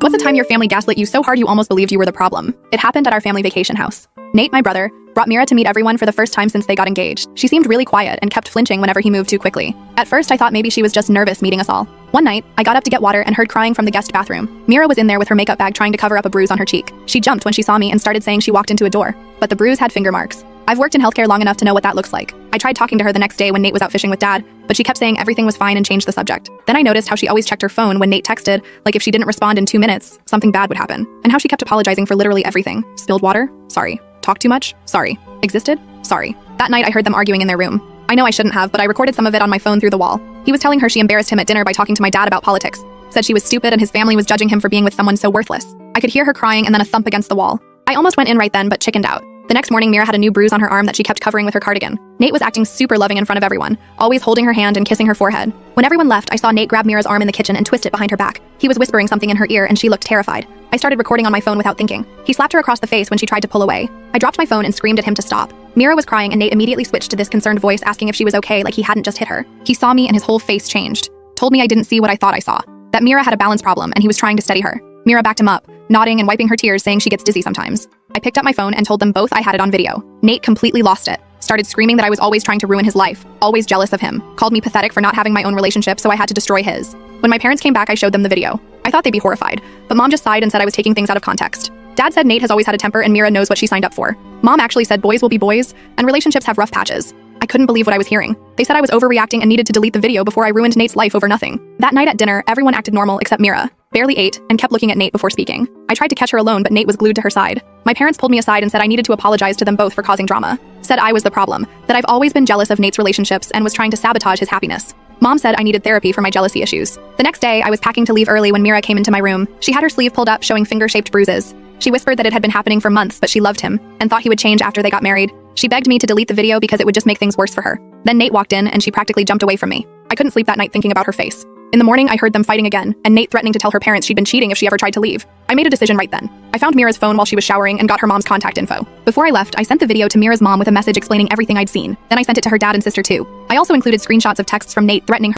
What's the time your family gaslit you so hard you almost believed you were the problem? It happened at our family vacation house. Nate, my brother, brought Mira to meet everyone for the first time since they got engaged. She seemed really quiet and kept flinching whenever he moved too quickly. At first, I thought maybe she was just nervous meeting us all. One night, I got up to get water and heard crying from the guest bathroom. Mira was in there with her makeup bag trying to cover up a bruise on her cheek. She jumped when she saw me and started saying she walked into a door. But the bruise had finger marks. I've worked in healthcare long enough to know what that looks like. I tried talking to her the next day when Nate was out fishing with Dad, but she kept saying everything was fine and changed the subject. Then I noticed how she always checked her phone when Nate texted, like if she didn't respond in 2 minutes, something bad would happen. And how she kept apologizing for literally everything. Spilled water? Sorry. Talked too much? Sorry. Existed? Sorry. That night I heard them arguing in their room. I know I shouldn't have, but I recorded some of it on my phone through the wall. He was telling her she embarrassed him at dinner by talking to my dad about politics. Said she was stupid and his family was judging him for being with someone so worthless. I could hear her crying and then a thump against the wall. I almost went in right then, but chickened out. The next morning, Mira had a new bruise on her arm that she kept covering with her cardigan. Nate was acting super loving in front of everyone, always holding her hand and kissing her forehead. When everyone left, I saw Nate grab Mira's arm in the kitchen and twist it behind her back. He was whispering something in her ear and she looked terrified. I started recording on my phone without thinking. He slapped her across the face when she tried to pull away. I dropped my phone and screamed at him to stop. Mira was crying and Nate immediately switched to this concerned voice asking if she was okay, like he hadn't just hit her. He saw me and his whole face changed. Told me I didn't see what I thought I saw. That Mira had a balance problem and he was trying to steady her. Mira backed him up, nodding and wiping her tears, saying she gets dizzy sometimes. I picked up my phone and told them both I had it on video. Nate completely lost it. Started screaming that I was always trying to ruin his life, always jealous of him. Called me pathetic for not having my own relationship, so I had to destroy his. When my parents came back, I showed them the video. I thought they'd be horrified, but Mom just sighed and said I was taking things out of context. Dad said Nate has always had a temper and Mira knows what she signed up for. Mom actually said boys will be boys, and relationships have rough patches. I couldn't believe what I was hearing. They said I was overreacting and needed to delete the video before I ruined Nate's life over nothing. That night at dinner, everyone acted normal except Mira. Barely ate and kept looking at Nate before speaking. I tried to catch her alone, but Nate was glued to her side. My parents pulled me aside and said I needed to apologize to them both for causing drama. Said I was the problem, that I've always been jealous of Nate's relationships and was trying to sabotage his happiness. Mom said I needed therapy for my jealousy issues. The next day, I was packing to leave early when Mira came into my room. She had her sleeve pulled up, showing finger-shaped bruises. She whispered that it had been happening for months, but she loved him and thought he would change after they got married. She begged me to delete the video because it would just make things worse for her. Then Nate walked in and she practically jumped away from me. I couldn't sleep that night thinking about her face. In the morning, I heard them fighting again, and Nate threatening to tell her parents she'd been cheating if she ever tried to leave. I made a decision right then. I found Mira's phone while she was showering and got her mom's contact info. Before I left, I sent the video to Mira's mom with a message explaining everything I'd seen. Then I sent it to her dad and sister too. I also included screenshots of texts from Nate threatening her